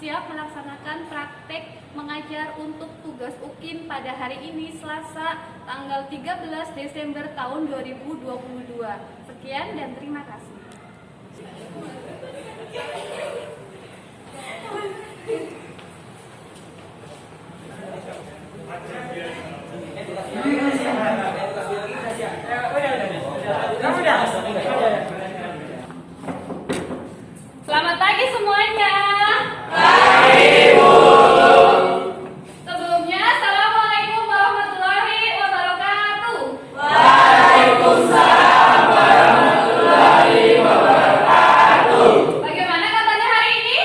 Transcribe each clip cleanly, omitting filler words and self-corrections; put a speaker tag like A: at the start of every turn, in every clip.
A: siap melaksanakan praktek mengajar untuk tugas UKIN pada hari ini Selasa tanggal 13 Desember tahun 2022. Sekian dan terima kasih. Selamat pagi semuanya.
B: Pagi, Bu.
A: Sebelumnya, Assalamualaikum warahmatullahi wabarakatuh.
B: Waalaikumsalam warahmatullahi wabarakatuh.
A: Bagaimana katanya hari ini?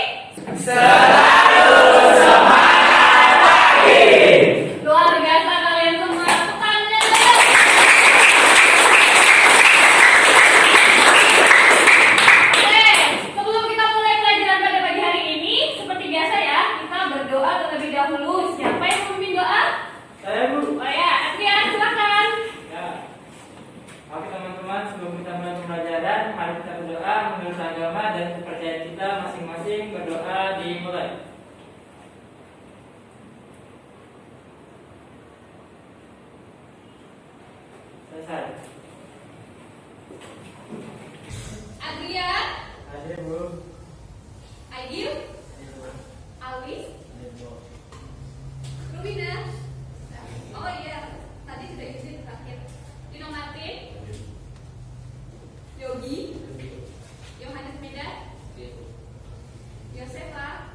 B: Selalu semangat pagi.
A: Luar biasa kalian semua. Tepuk tangan. Oke, sebelum kita mulai pelajaran pada pagi hari ini, seperti biasa ya, kita berdoa terlebih dahulu. Siapa yang memimpin doa?
B: Saya, Bu.
A: Oh ya, Adrian, silakan.
B: Ya. Oke teman-teman, sebelum kita mulai pembelajaran, mari kita berdoa menurut agama dan kepercayaan kita masing-masing. Berdoa dimulai. Selesai.
A: Adrian,
B: Hadir, Bu.
A: Aidil, Alwi, Rubina. Oh iya, tadi sudah izin terakhir. Dino Martin, Yogi, Yohanes Medan, Yosefa.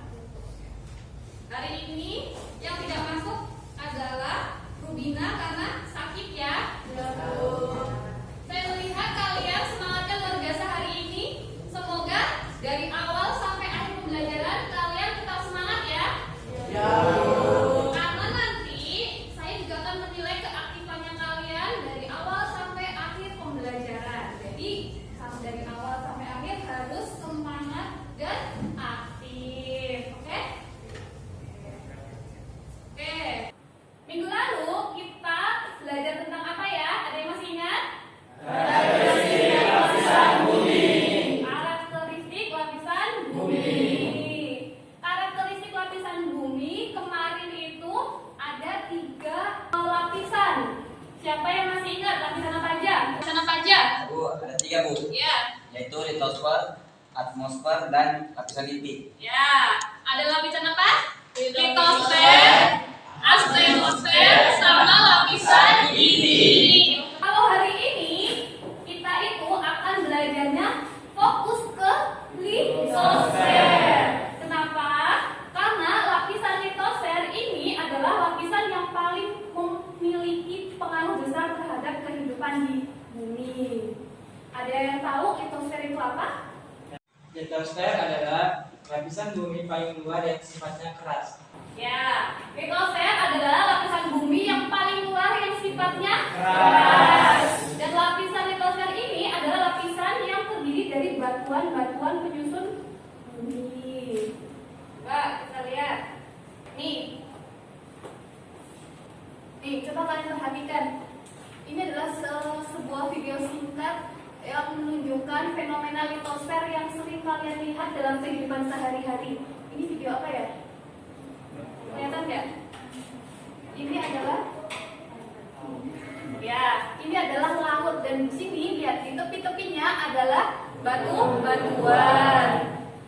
A: Hari ini yang tidak masuk adalah Rubina karena sakit ya. Saya melihat kalian semangatnya luar biasa hari ini. Semoga dari awal sampai akhir pembelajaran kalian tetap semangat ya. Karena nanti saya juga akan menilai keaktifannya kalian dari awal sampai akhir pembelajaran. Jadi dari awal sampai akhir harus semangat dan aktif. Oke? Oke. Minggu lalu kita belajar tentang apa ya? Ada yang masih ingat?
B: Karakteristik lapisan bumi.
A: Karakteristik lapisan bumi. Karakteristik lapisan bumi kemarin itu ada 3 lapisan. Siapa yang masih ingat lapisan apa aja? Lapisan apa aja?
C: Bu, ada 3, Bu,
A: Ya,
C: yaitu litosfer, atmosfer, dan lapisan inti.
A: ya. Ada lapisan apa? Litosfer, astronosfer, sama lapisan inti. Kalau hari ini kita itu akan belajarnya fokus ke litosfer. Kenapa? Karena lapisan litosfer ini adalah lapisan yang paling memiliki pengaruh besar terhadap kehidupan di bumi. Ada yang tahu litosfer itu apa?
B: Litosfer adalah lapisan bumi paling luar yang sifatnya keras.
A: Ya, litosfer adalah lapisan bumi yang paling luar yang sifatnya
B: Keras.
A: Dan lapisan litosfer ini adalah lapisan yang terdiri dari batuan-batuan penyusun bumi. Coba kita lihat. Nih, coba kalian perhatikan. Ini adalah sebuah video singkat yang menunjukkan fenomena litosfer yang sering kalian lihat dalam kehidupan sehari-hari. Ini video apa ya? Kelihatan nggak? Ini adalah ini adalah laut dan di sini lihat di tepi-tepinya adalah batu-batuan.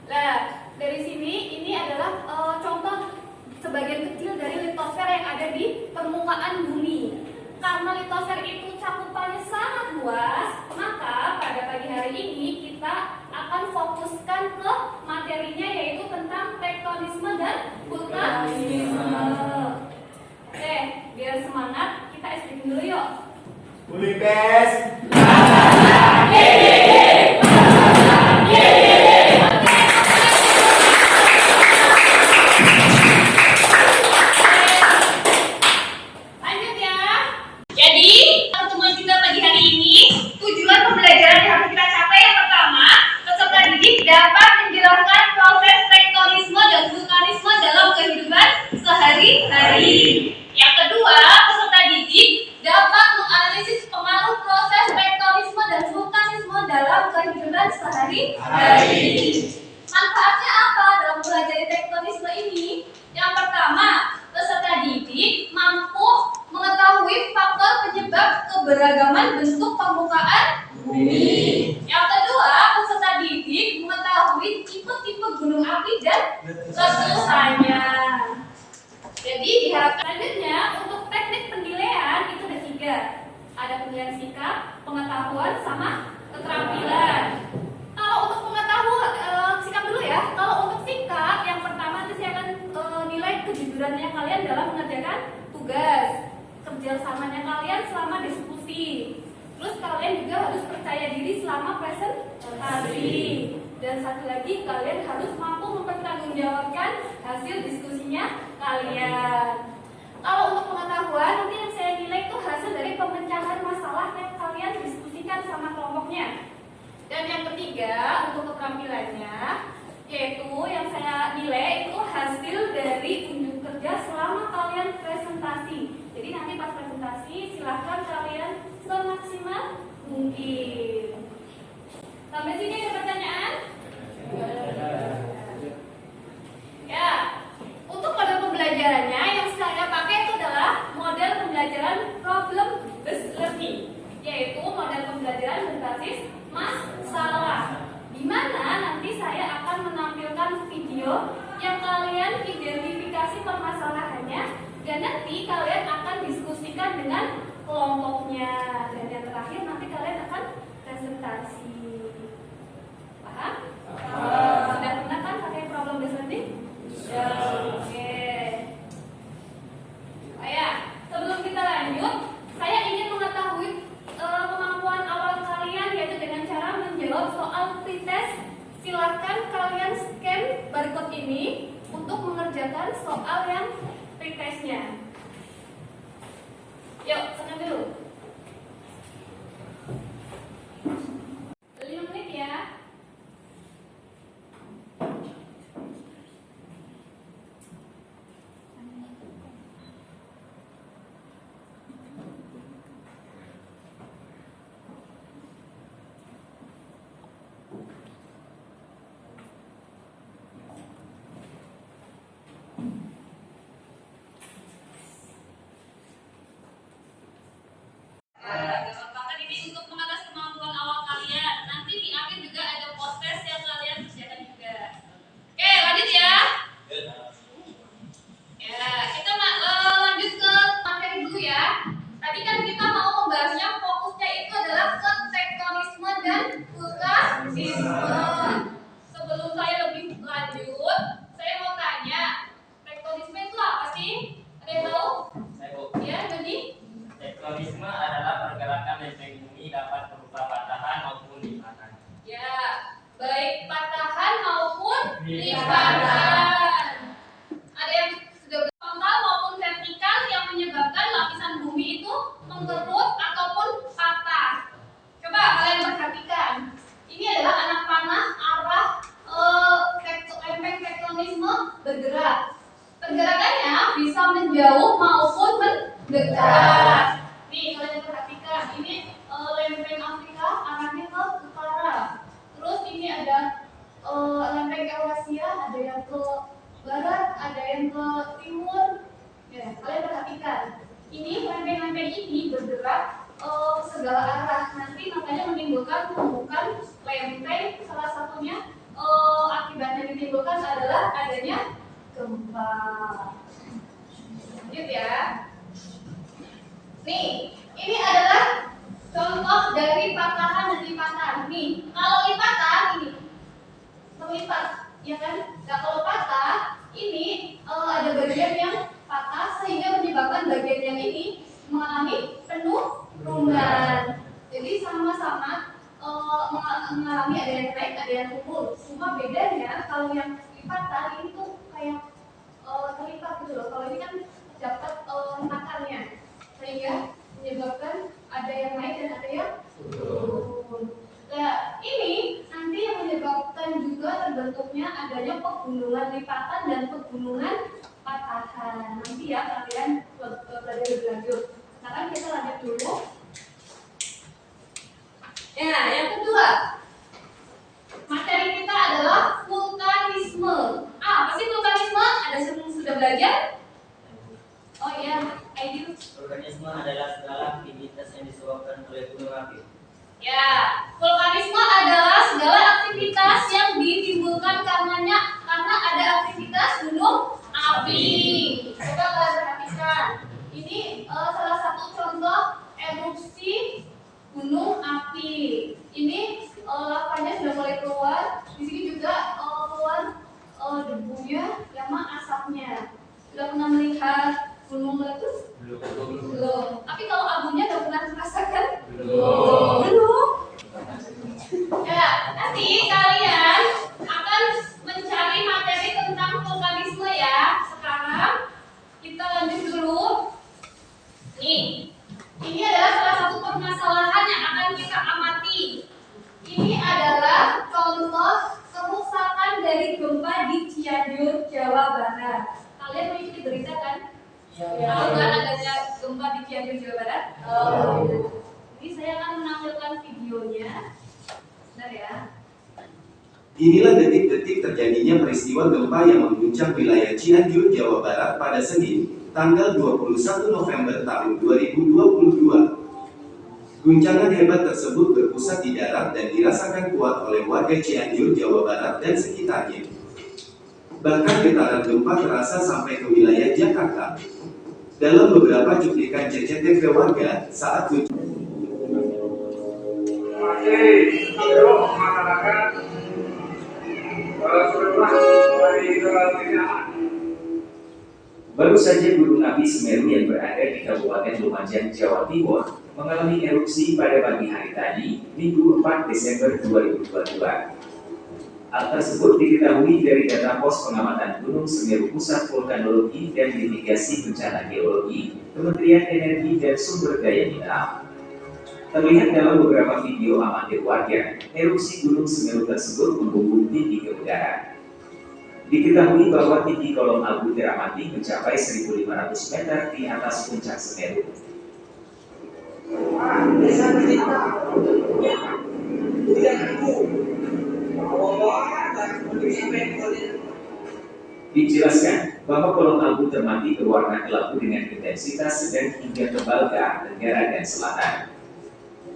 A: Nah, dari sini ini adalah contoh sebagian kecil dari litosfer yang ada di permukaan bumi. Karena litosfer itu cakupannya sangat luas, maka pada pagi hari ini kita akan fokuskan ke materinya yaitu tentang tektonisme dan vulkanisme. Oke, biar semangat kita explain dulu yuk.
B: Ulipes.
A: Lanjut ya. Jadi, pertemuan kita pagi hari ini, tujuan pembelajaran yang harus kita capai yang pertama, peserta didik dapat menjelaskan proses tektonisme dan vulkanisme dalam kehidupan sehari-hari. Yang kedua, peserta didik dapat menganalisis pengaruh proses tektonisme dan vulkanisme dalam kehidupan sehari-hari. Manfaatnya apa dalam mempelajari tektonisme keberagaman bentuk permukaan bumi. Yang kedua, peserta didik mengetahui tipe-tipe gunung api dan letusannya. Jadi diharapkan selanjutnya untuk teknik penilaian itu ada 3. Ada penilaian sikap, pengetahuan, sama keterampilan. Kalau untuk pengetahuan, sikap dulu ya. Kalau untuk sikap, yang pertama itu saya akan nilai kejujurannya kalian dalam mengerjakan tugas, kerjasamanya kalian selama diskusi. Terus kalian juga harus percaya diri selama presentasi. Dan satu lagi, kalian harus mampu mempertanggungjawabkan hasil diskusinya kalian. Kalau untuk pengetahuan, nanti yang saya nilai itu hasil dari pemecahan masalah yang kalian diskusikan sama kelompoknya. Dan yang ketiga, untuk keterampilannya, yaitu yang saya nilai itu hasil dari unjuk kerja selama kalian presentasi. Jadi nanti pas presentasi, silahkan kalian semaksimal mungkin. Sampai sini ada pertanyaan? Ya, untuk model pembelajarannya yang saya pakai itu adalah model pembelajaran problem based learning, yaitu model pembelajaran berbasis masalah, di mana nanti saya akan menampilkan video yang kalian identifikasi permasalahannya dan nanti kalian akan diskusikan dengan kelompoknya, dan yang terakhir nanti kalian akan presentasi. Paham? Sudah pernah kan pakai problem based learning? Ya, oke. Oh ya, sebelum kita lanjut, saya ingin mengetahui kemampuan awal kalian, yaitu dengan cara menjawab soal pretest. Silahkan kalian scan barcode ini untuk mengerjakan soal yang pretestnya. Yuk, scan dulu. 5 menit ya. Gampang banget ini untuk mengatas kemampuan awal kalian. Nanti di akhir juga ada post-test yang kalian kerjakan juga. Oke, lanjut ya. Ya, kita lanjut ke materi dulu ya. Tadi kan kita mau membahasnya, fokusnya itu adalah ke tektonisme dan vulkanisme. Sebelum saya lebih lanjut, saya mau tanya, tektonisme itu apa sih? Ada yang tahu? Ya, Doni?
B: Tektonisme adalah pergerakan lempeng bumi dapat berupa patahan maupun lipatan.
A: Ya, baik patahan maupun lipatan. Ada yang sudah horizontal maupun vertikal yang menyebabkan lapisan bumi itu mengkerut ataupun patah. Coba kalian perhatikan. Ini adalah anak panah arah lempeng tektonisme bergerak. Pergerakannya bisa menjauh maupun mendekat. Nih kalian perhatikan, ini lempeng Afrika arahnya ke utara. Terus ini ada lempeng Eurasia, ada yang ke barat, ada yang ke timur. Ya, kalian perhatikan. Ini lempeng-lempeng ini bergerak ke segala arah. Nanti makanya menimbulkan tumbukan lempeng. Salah satunya akibatnya ditimbulkan adalah adanya gempa. Lanjut ya. Nih, ini adalah contoh dari patahan dan lipatan. Nih, kalau lipatan ini melipat, ya kan? Nah, kalau patah ini ada bagian yang patah sehingga menyebabkan bagian yang ini mengalami penurunan. Jadi sama-sama mengalami ada yang naik, ada yang turun. Cuma bedanya kalau yang lipatan ini tuh kayak terlipat gitu loh. Kalau ini kan dapat hentakannya, sehingga menyebabkan ada yang naik dan ada yang turun. Nah, ini nanti yang menyebabkan juga terbentuknya adanya pegunungan lipatan dan pegunungan patahan. Nanti ya kalian belajar lebih lanjut. Sekarang kita lanjut dulu. Ya, yang kedua, materi kita adalah vulkanisme. Apa sih vulkanisme? Ada yang sudah belajar? Oh iya, Aidil.
C: Vulkanisme adalah segala aktivitas yang disebabkan disebabkan oleh gunung api?
A: Ya, vulkanisme adalah segala aktivitas yang ditimbulkan karena ada aktivitas gunung api. Coba kalian perhatikan. Ini salah satu contoh erupsi gunung api. Ini lavanya sudah mulai keluar. Di sini juga keluar debunya sama asapnya. Sudah pernah melihat gunung meletus? Belum. Tapi kalau abunya udah pernah merasakan? Belum. Ya, nanti kalian akan mencari materi tentang vulkanisme ya. Sekarang kita lanjut dulu. Nih, ini adalah salah satu permasalahan yang akan kita amati. Ini adalah contoh kerusakan dari gempa di Cianjur, Jawa Barat. Kalian mengikuti berita kan? Tahu kan adanya gempa di Cianjur, Jawa Barat? Jadi saya akan menampilkan videonya. Bentar ya.
D: Inilah detik-detik terjadinya peristiwa gempa yang mengguncang wilayah Cianjur, Jawa Barat pada Senin, tanggal 21 November tahun 2022. Guncangan hebat tersebut berpusat di darat dan dirasakan kuat oleh warga Cianjur, Jawa Barat dan sekitarnya. Bahkan getaran gempa terasa sampai ke wilayah Jakarta. Dalam beberapa cuplikan CCTV warga saat
E: Baru saja Gunung Api Semeru yang berada di Kabupaten Lumajang, Jawa Timur mengalami erupsi pada pagi hari tadi, Minggu 4 Desember 2022. Hal tersebut diketahui dari data Pos Pengamatan Gunung Semeru Pusat Vulkanologi dan Mitigasi Bencana Geologi, Kementerian Energi dan Sumber Daya Mineral. Terlihat dalam beberapa video amatir warga, erupsi Gunung Semeru tersebut membumbung tinggi ke udara. Diketahui bahwa tinggi kolom abu teramati mencapai 1.500 meter di atas puncak Semeru. Dijelaskan bahwa kolom abu termati berwarna kelabu dengan intensitas sedang hingga tebal ke arah tenggara dan selatan.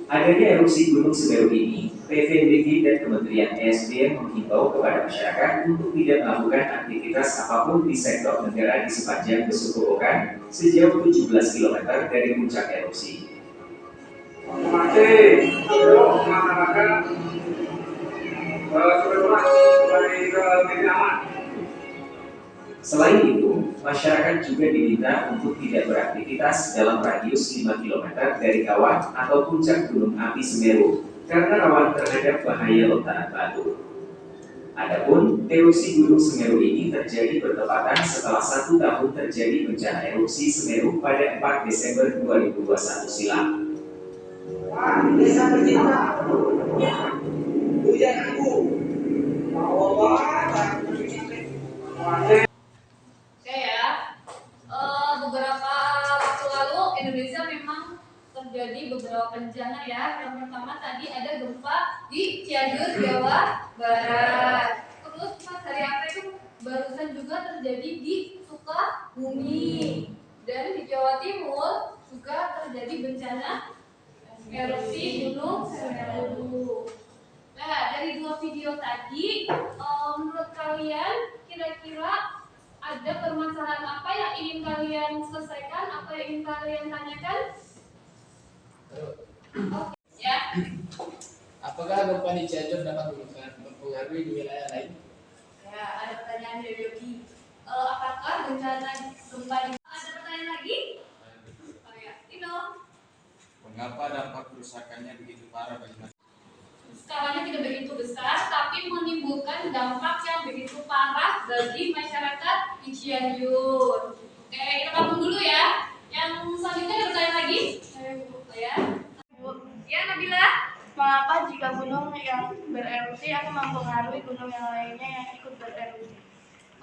E: Adanya erupsi Gunung Semeru ini, PVMBG dan Kementerian ESDM menghimbau kepada masyarakat untuk tidak melakukan aktivitas apapun di sektor tenggara di sepanjang Besukobokan sejauh 17 km dari puncak erupsi. Selain itu, masyarakat juga diminta untuk tidak beraktivitas dalam radius 5 km dari kawah atau puncak Gunung Api Semeru karena rawan terhadap bahaya lontaran batu. Adapun erupsi Gunung Semeru ini terjadi bertepatan setelah 1 tahun terjadi bencana erupsi Semeru pada 4 Desember 2021 silam.
A: Beberapa waktu lalu Indonesia memang terjadi beberapa bencana ya. Yang pertama tadi ada gempa di Cianjur, Jawa Barat. Terus pas hari apa itu barusan juga terjadi di Sukabumi. Dan di Jawa Timur juga terjadi bencana erupsi Gunung Semeru. Nah, dari 2 video tadi, menurut kalian kira-kira ada permasalahan apa yang ingin kalian selesaikan? Apa yang ingin kalian tanyakan? Ya.
F: Apakah gempa di Cianjur dapat mempengaruhi di wilayah lain?
A: Ya, ada pertanyaan dari Yogi. Apakah bencana gempa di... Ada pertanyaan lagi? Oh ya, Tino.
F: Mengapa dampak kerusakannya begitu parah bagi masyarakat?
A: Skalanya tidak begitu besar, tapi menimbulkan dampak yang begitu parah bagi masyarakat di Cianjur. Oke, kita tampung dulu ya. Yang selanjutnya ada pertanyaan lagi? Oh ya. Ya, Nabila.
G: Mengapa jika gunung yang bererupsi akan mempengaruhi gunung yang lainnya yang ikut bererupsi?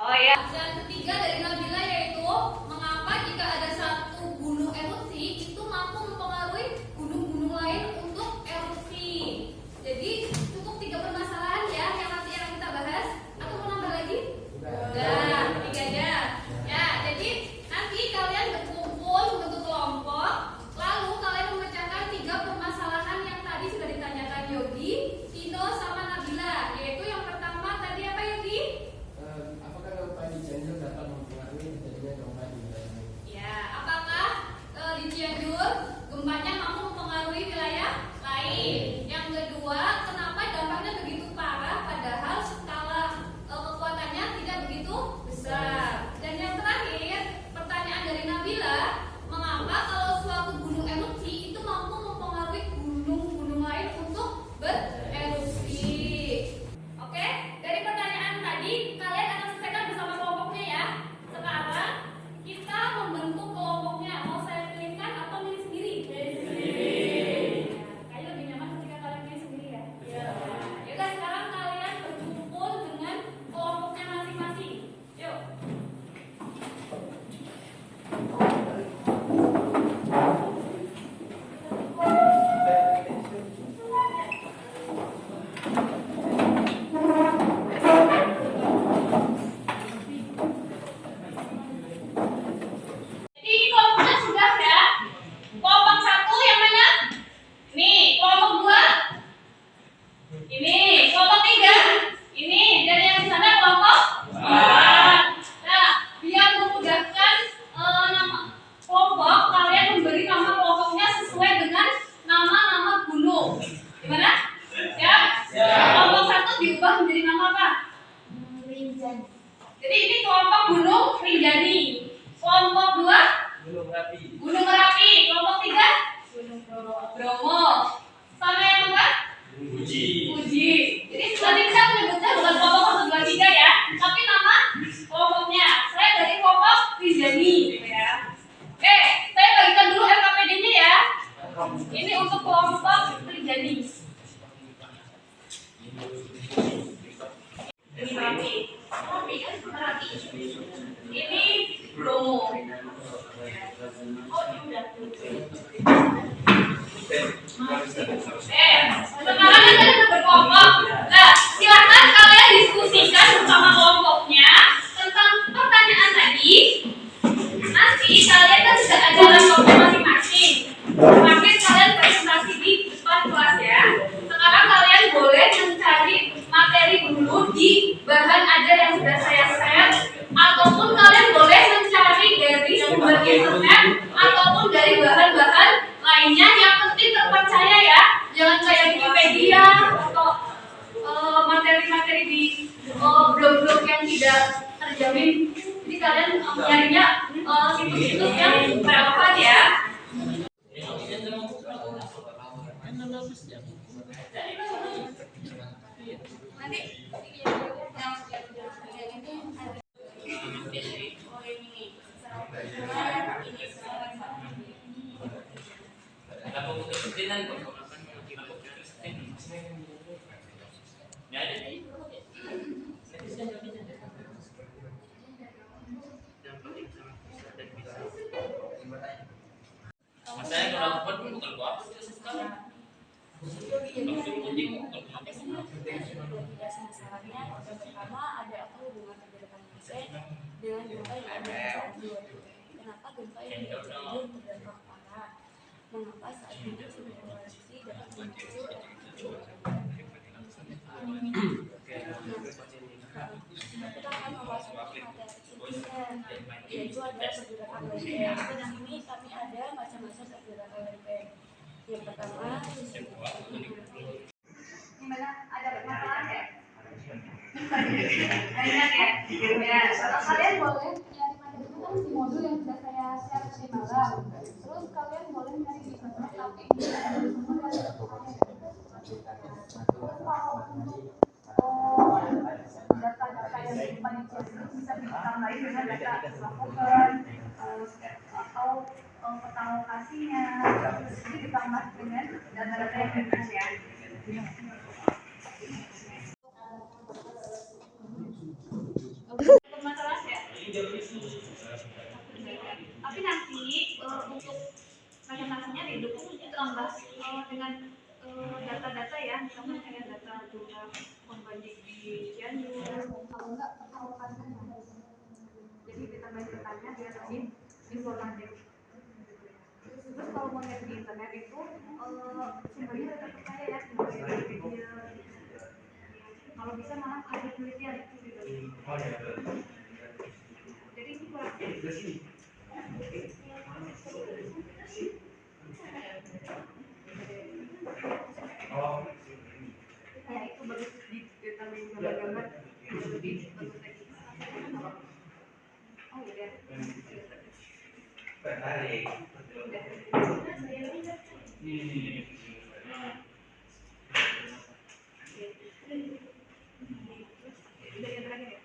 A: Oh ya. Dan ketiga dari Nabila yaitu mengapa jika ada satu gunung erupsi itu mampu mempengaruhi gunung-gunung lain untuk erupsi. Jadi cukup 3 permasalahan ya yang nanti akan kita bahas. Atau mau nambah lagi? Udah, 3 aja. Ya, jadi nanti kalian berkumpul bentuk kelompok, lalu kalian memecahkan 3 permasalahan menjadi. Ini Merapi. Merapi kan? Merapi. Ini Bromo. Oh, ini udah. Sekarang kalian berkelompok. Nah, silakan kalian diskusikan bersama kelompoknya tentang pertanyaan tadi. Nanti kalian kan sudah ada laptopnya masing-masing. Mungkin kalian presentasi di depan kelas ya. Sekarang kalian boleh mencari materi dulu di bahan ajar yang sudah saya share, ataupun kalian boleh mencari dari sumber internet ataupun dari bahan-bahan lainnya. Yang penting terpercaya ya, jangan kayak Wikipedia atau materi-materi di blog-blog yang tidak terjamin. Jadi kalian nyarinya situs-situs yang relevan ya. Nanti
G: pertama ada apa hubungan pergerakan manusia dengan gempa yang ada di Cianjur. Kenapa gempa yang di Cianjur berdampak parah? Mengapa saat ini simulasi dapat memicu kita akan memasuki materi intinya, yaitu ada pergerakan lempeng. Dan ini kami ada macam-macam pergerakan lempeng. Yang pertama,
A: gimana? Ada masalah ya? Banyak ya? Ya, kalian boleh nyari materi itu kan di modul yang sudah saya share tadi malam. Terus kalian boleh nyari di internet, tapi di sumber yang terus kalau untuk data-data yang di panitia itu bisa ditambahin dengan data laporan atau peta lokasinya, jadi ditambah dengan data-data yang benar ya. Masalah ya. Tapi nanti untuk presentasinya didukung ditambah dengan data-data ya, misalnya kayak data jumlah korban di Cianjur, kalau enggak alokasinya. Jadi ditambahin datanya biar lebih informatif. Terus kalau mau lihat di internet itu sumbernya tetap percaya ya, Wikipedia. Kalau bisa malah ada penelitian itu juga. Jadi ini kurang. Ya itu bagus ditambahin gambar-gambar lebih bagus lagi. Oh iya. Dari yang terakhir ya?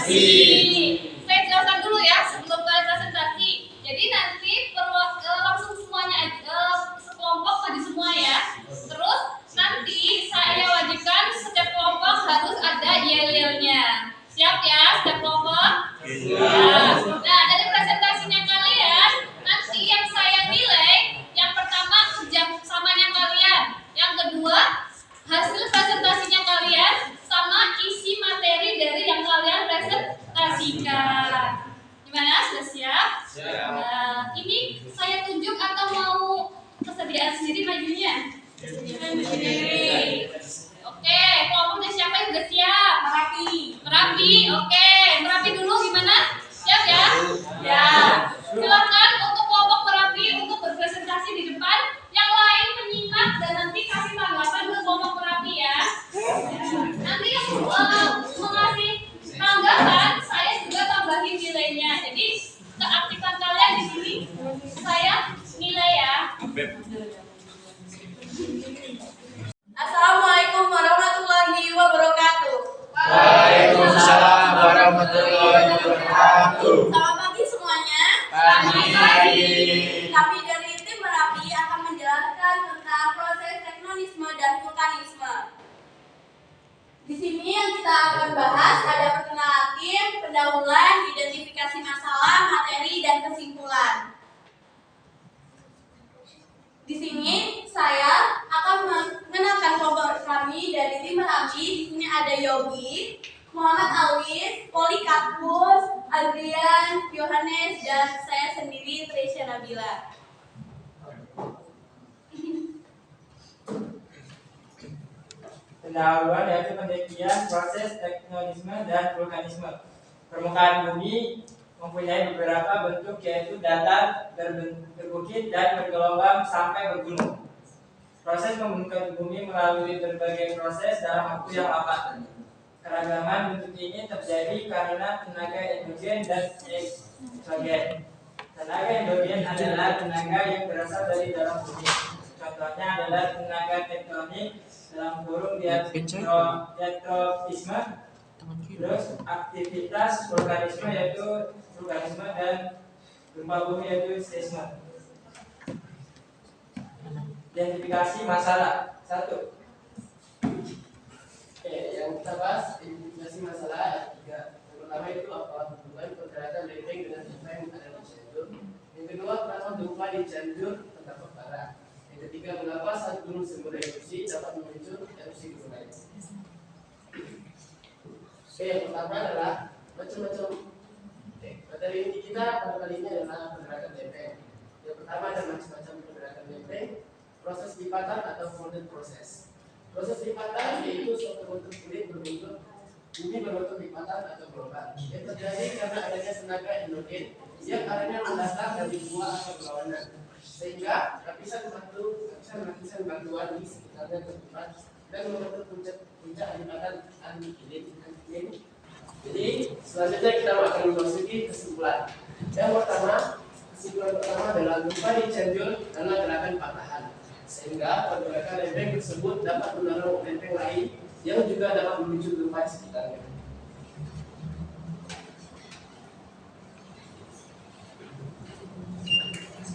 A: Saya jelaskan dulu ya sebelum kalian presentasi. Jadi nanti langsung semuanya aja, sekelompok tadi semua ya. Terus nanti saya wajibkan setiap kelompok harus ada yel-yelnya. Siap ya setiap kelompok? Ya. Nah dari presentasinya kalian nanti yang saya nilai yang pertama kerjasamanya kalian, yang kedua hasil presentasinya kalian, sama isi materi dari yang kalian presentasikan. Gimana? Sudah siap?
F: Siap.
A: Nah, ini saya tunjuk atau mau kesediaan sendiri majunya? Sendiri. Oke, kelompoknya siapa yang sudah siap? Merapi. Oke, Merapi dulu gimana? Siap ya? Ya. Silakan untuk kelompok Merapi untuk berpresentasi di depan. Yang lain menyimak dan nanti kasih tanggapan ke kelompok Merapi ya. Nanti yang mengasih tanggapan saya juga tambahin nilainya. Jadi keaktifan kalian di sini saya nilai ya.
G: Assalamualaikum warahmatullahi wabarakatuh.
F: Waalaikumsalam warahmatullahi wabarakatuh.
G: Selamat pagi semuanya. Kami dari tim Merapi akan menjelaskan tentang proses tektonisme dan vulkanisme. Di sini yang kita akan bahas ada perkenalan tim, pendahuluan, identifikasi masalah, materi, dan kesimpulan. Di sini saya akan mengenalkan kelompok kami dari tim Merapi. Di sini ada Yogi, Muhammad Alis, Polikarpus, Adrian, Yohanes, dan saya sendiri Tresya Nabila.
B: Pendahuluan yaitu penelitian proses tektonisme dan vulkanisme. Permukaan bumi mempunyai beberapa bentuk yaitu datar, berbukit, dan bergelombang sampai bergunung. Proses pembentukan bumi melalui berbagai proses dalam waktu yang lama. Keragaman bentuk ini terjadi karena tenaga endogen dan eksogen. Tenaga endogen adalah tenaga yang berasal dari dalam bumi. Contohnya adalah tenaga tektonik dalam kurung diatropisme, terus aktivitas vulkanisme yaitu vulkanisme dan gempa bumi yaitu seisme. Identifikasi masalah 1.
F: Oke, yang kita bahas identifikasi masalah ada 3. Yang pertama itu apa hubungan pergerakan lempeng dengan gempa yang ada di Cianjur. Yang kedua, kenapa gempa di Cianjur terdampak parah. Yang ketiga, mengapa saat gunung Semeru erupsi dapat memicu erupsi gunung lain. Oke, yang pertama adalah macam-macam. Materi inti kita pada kali ini adalah pergerakan lempeng. Yang pertama ada macam-macam pergerakan lempeng. Proses lipatan atau folded proses. Proses lipatan yaitu suatu bentuk kulit berbentuk bumi berbentuk lipatan atau gelombang yang terjadi karena adanya tenaga endogen yang akhirnya mendatar dari dua atau berlawanan, sehingga lapisan batuan di sekitarnya terlipat dan membentuk puncak lipatan angin. Jadi selanjutnya kita akan memasuki kesimpulan. Yang pertama, kesimpulan pertama adalah gempa di Cianjur karena gerakan patahan, sehingga pergerakan lempeng tersebut dapat mendorong lempeng lain yang juga dapat memicu gempa di sekitarnya.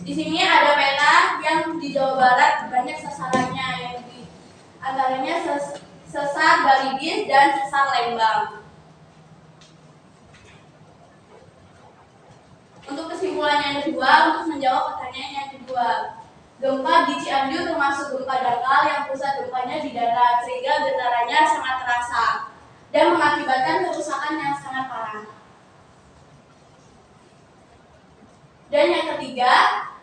G: Di sini ada peta yang di Jawa Barat banyak sasarannya, yang di antaranya sesar Baribis dan sesar Lembang. Untuk kesimpulan yang kedua, untuk menjawab pertanyaan yang kedua, gempa di Cianjur termasuk gempa dangkal yang pusat gempanya di darat, sehingga getarannya sangat terasa dan mengakibatkan kerusakan yang sangat parah. Dan yang ketiga,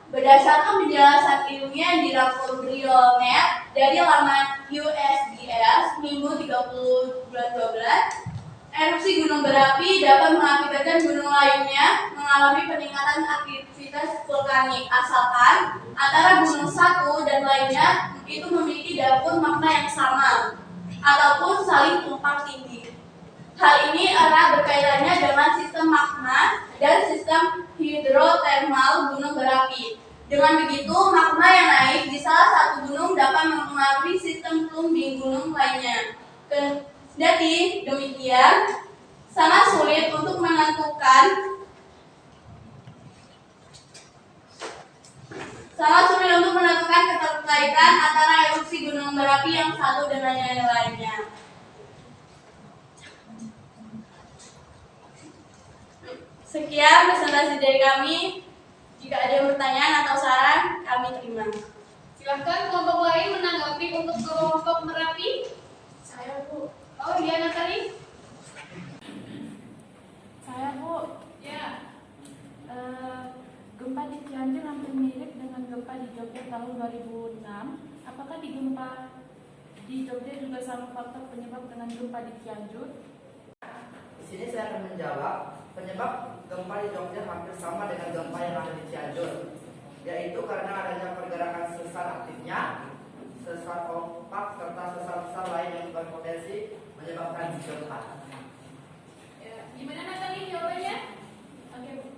G: berdasarkan penjelasan ilmiah yang dirangkum Brionet dari laman USGS Minggu 30 bulan 12, erupsi gunung berapi dapat mengakibatkan gunung lainnya mengalami peningkatan aktivitas vulkanik, asalkan antara gunung satu dan lainnya itu memiliki dapur magma yang sama ataupun saling tumpang tindih. Hal ini erat berkaitannya dengan sistem magma dan sistem hidrotermal gunung berapi. Dengan begitu, magma yang naik di salah satu gunung dapat mempengaruhi sistem plumbing gunung lainnya. Jadi demikian sangat sulit untuk menentukan keterkaitan antara erupsi gunung berapi yang satu dengan yang lainnya. Sekian presentasi dari kami. Jika ada yang pertanyaan atau saran, kami terima.
A: Silahkan kelompok lain menanggapi untuk kelompok Merapi.
G: Saya, Bu.
A: Oh iya, Natali.
H: Saya, Bu,
A: Ya.
H: gempa di Cianjur hampir mirip dengan gempa di Jogja tahun 2006. Apakah di gempa di Jogja juga sama faktor penyebab dengan gempa di Cianjur?
I: Di sini saya akan menjawab penyebab gempa di Jogja hampir sama dengan gempa yang ada di Cianjur, yaitu karena adanya pergerakan sesar aktifnya, sesar opak serta sesar besar lain yang berpotensi menyebabkan gempa.
A: Ya. Gimana Natali jawabannya?
H: Oke, Bu.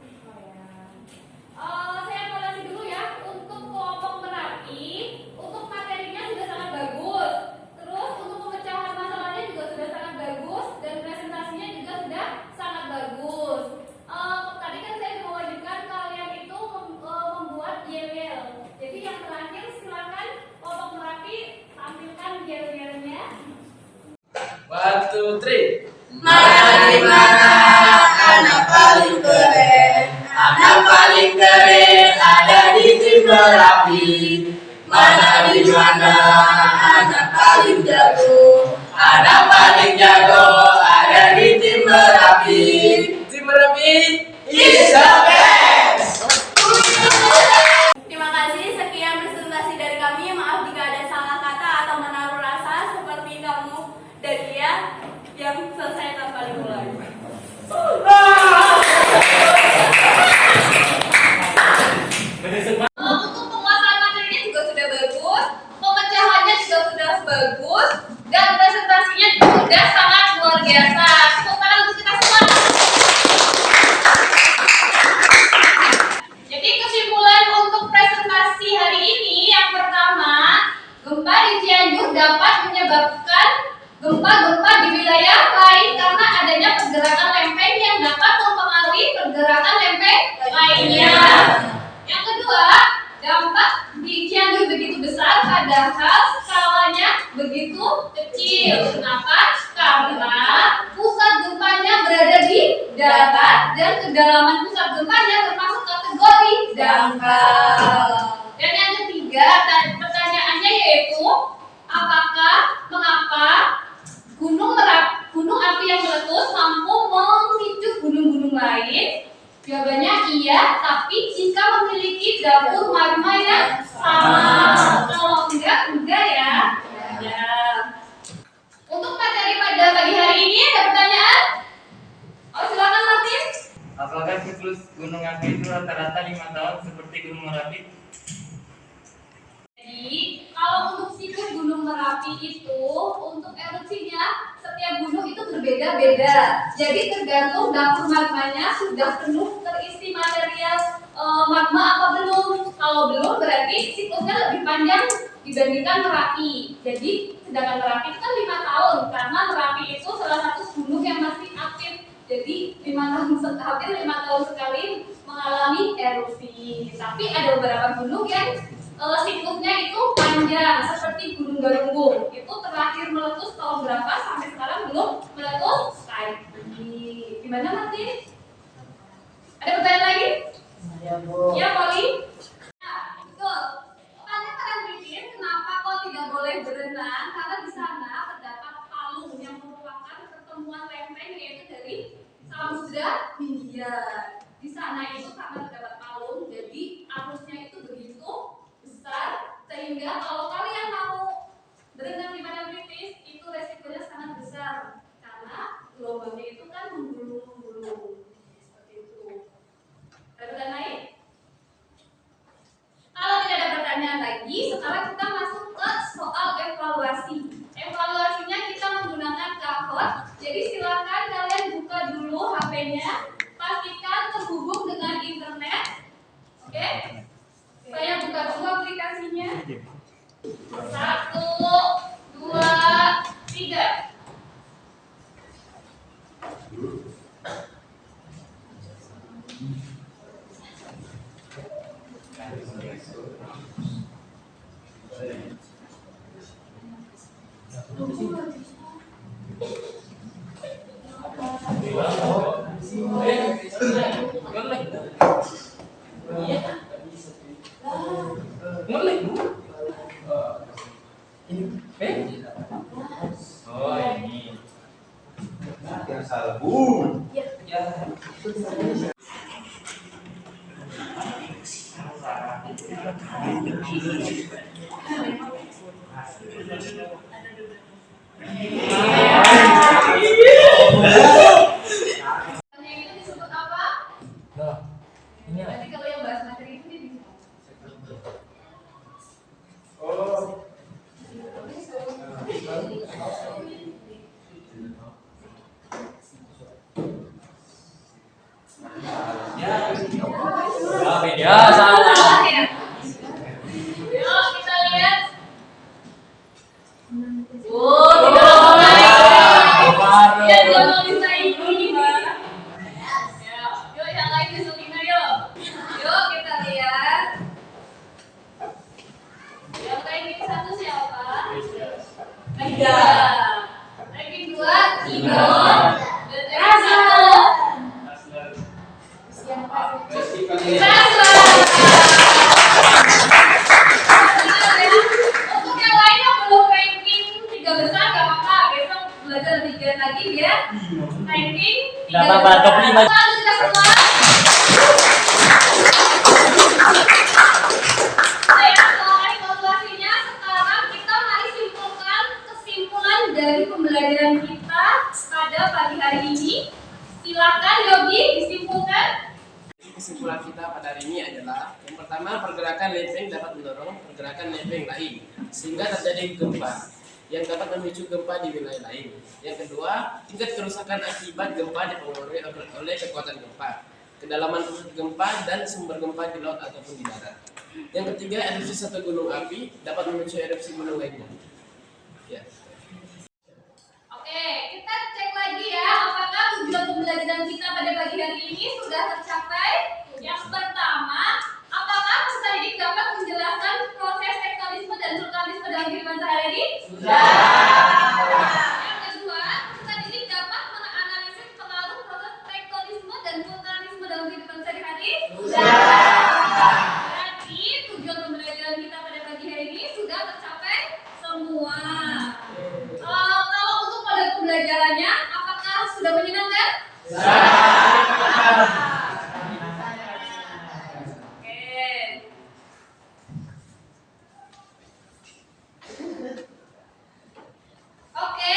A: Saya evaluasi dulu ya. Untuk kelompok Merapi, untuk materinya sudah sangat bagus. Terus untuk pemecahan masalahnya juga sudah sangat bagus dan presentasinya juga sudah sangat bagus. Tadi kan saya mewajibkan kalian itu membuat yel-yel. Jadi yang terakhir silakan kelompok Merapi tampilkan yel-yelnya.
F: 1, 2, 3.
G: Mana di mana anak paling keren?
F: Anak paling keren ada di tim Merapi. Mana di mana anak paling jago? Anak paling jago ada di tim Merapi. Tim Merapi is the best.
G: Terima kasih. Sekian presentasi dari kami. Maaf jika ada salah kata atau menaruh rasa seperti kamu dan dia yang selesai tanpa dimulai.
A: Untuk penguasaan materinya juga sudah bagus, pemecahannya juga sudah bagus, dan presentasinya juga sangat luar biasa. Tepuk tangan untuk kita semua. Jadi kesimpulan untuk presentasi hari ini yang pertama, gempa di Cianjur dapat menyebabkan gempa-gempa di wilayah lain karena adanya pergerakan lempeng yang dapat mempengaruhi pergerakan lempeng lainnya. Yang kedua, dampak di Cianjur begitu besar padahal skalanya begitu kecil. Kenapa? Karena pusat gempanya berada di darat dan kedalaman pusat gempanya termasuk kategori dangkal. Dan yang ketiga, pertanyaannya yaitu mengapa gunung api yang meletus mampu memicu gunung-gunung lain? Jawabannya iya, tapi jika memiliki dapur magma yang sama. Kalau enggak ya. Ya. Untuk materi pada pagi hari ini ada pertanyaan? Oh, silakan Martin.
B: Apakah siklus gunung api itu rata-rata 5 tahun seperti gunung Merapi?
A: Jadi, kalau untuk siklus gunung Merapi itu, untuk erupsinya, setiap gunung itu berbeda-beda. Jadi tergantung dapur magmanya sudah penuh terisi material magma apa belum. Kalau belum berarti siklusnya lebih panjang dibandingkan Merapi. Jadi sedangkan Merapi itu kan 5 tahun karena Merapi itu salah satu gunung yang masih aktif. Jadi 5 tahun sekali mengalami erupsi. Tapi ada beberapa gunung yang siklusnya itu panjang seperti Gunung Galunggung. Itu terakhir meletus tahun berapa sampai sekarang belum meletus lagi. Gimana Martin? Ada pertanyaan lagi?
I: Ya, Bu.
A: Ya, Poli. Nah, betul. Makanya kalian pikir kenapa kok tidak boleh berenang? Karena di sana terdapat palung yang merupakan pertemuan lempeng yaitu dari Samudra Hindia. Di sana itu karena terdapat palung, jadi arusnya itu begitu besar sehingga kalau kalian mau berenang di padang kritis itu resikonya sangat besar karena gelombangnya itu kan menggulung seperti itu. Ada pertanyaan lain? Kalau tidak ada pertanyaan lagi, sekarang kita masuk ke soal evaluasi. Evaluasinya kita menggunakan Kahoot. Jadi silakan kalian buka dulu HP-nya, pastikan terhubung dengan internet. Oke? Saya buka dulu aplikasinya. 1, 2, 3.
D: salah. Bu.
A: Yang itu disebut apa? Nanti kalau yang bahas materi itu dia disebut.
B: Ya, salah.
A: Yuk kita lihat. Oh, tidak dia tidak mau bisa ini. Yuk yang lain disuruh yuk. Yuk kita lihat. Yang ranking 1 siapa? Tiga. Ranking 2 Tino. Dan ranking 1 untuk yang lain yang belum ranking 3 besar gak apa-apa, besok belajar lebih giat lagi ya. Ranking 3
B: Gak apa-apa, top 5.
A: Lalu kita keluar. Saya selesai evaluasinya. Sekarang kita mari simpulkan kesimpulan dari pembelajaran kita pada pagi hari ini. Silakan Yogi disimpulkan.
F: Kesimpulan kita pada hari ini adalah yang pertama, pergerakan lempeng dapat mendorong pergerakan lempeng lain sehingga terjadi gempa yang dapat memicu gempa di wilayah lain. Yang kedua, tingkat kerusakan akibat gempa dipengaruhi oleh kekuatan gempa, kedalaman gempa dan sumber gempa di laut ataupun di darat. Yang ketiga, erupsi satu gunung api dapat memicu erupsi gunung lainnya. Ya.
A: Oke, kita cek lagi ya, apakah tujuan pembelajaran kita pada pagi hari ini sudah tercapai? Yang pertama, apakah peserta didik dapat menjelaskan proses tektonisme dan vulkanisme dalam kehidupan sehari-hari? Sudah. Yang kedua, peserta didik dapat menganalisis pengaruh proses tektonisme dan vulkanisme dalam kehidupan sehari-hari? Sudah. Berarti tujuan pembelajaran kita pada pagi hari ini sudah tercapai semua. Kalau untuk pada pembelajarannya, apakah sudah menyenangkan? Oke.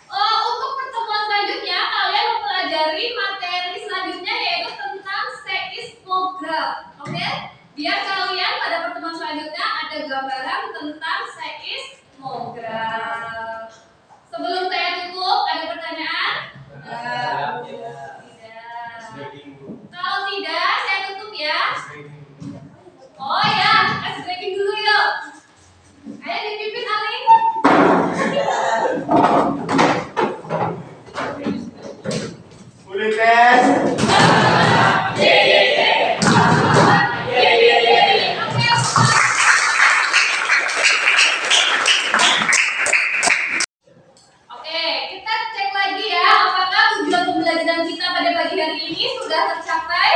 A: Untuk pertemuan selanjutnya, kalian mempelajari materi selanjutnya yaitu tentang seismograf. Oke? Biar kalian pada pertemuan selanjutnya ada gambaran tentang seismograf. Sebelum saya tutup, ada pertanyaan? Tidak. Kalau tidak, saya tutup ya. Oh ya, ice breaking dulu yuk. Ayo dipimpin Ali.
D: Boleh tes.
A: Oke, kita cek lagi ya, apakah tujuan pembelajaran kita pada pagi hari ini sudah tercapai?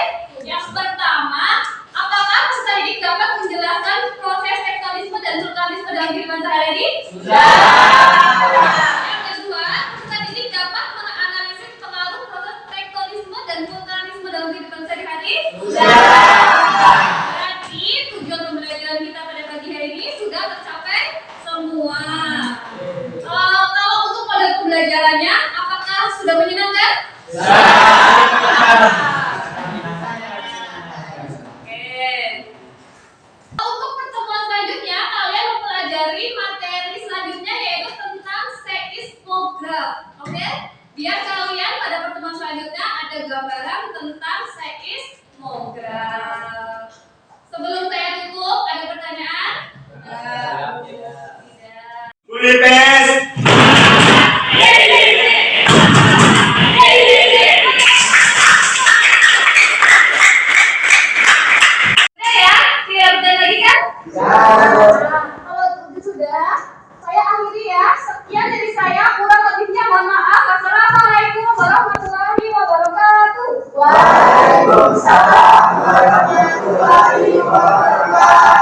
A: Yang pertama, apakah peserta didik dapat menjelaskan proses tektonisme dan vulkanisme dalam kehidupan sehari-hari? Sudah. Yang kedua, peserta didik dapat menganalisis pengaruh proses tektonisme dan vulkanisme dalam kehidupan sehari-hari? Sudah. Berarti tujuan pembelajaran kita pada pagi hari ini sudah tercapai semua. Kalau untuk pada pembelajarannya, apakah sudah menyenangkan? Oke. Untuk pertemuan selanjutnya, kalian mempelajari materi selanjutnya yaitu tentang seismograf. Oke? Biar kalian pada pertemuan selanjutnya ada gambaran tentang seismograf. Sebelum saya tutup, ada pertanyaan? Tidak.
D: Boleh tes.
A: Sudah ya? Tidak bertanya lagi kan? Kalau sudah, saya akhiri ya. Sekian dari saya, kurang lebihnya mohon maaf. Wassalamualaikum warahmatullahi wabarakatuh.
I: Waalaikumsalam warahmatullahi wabarakatuh.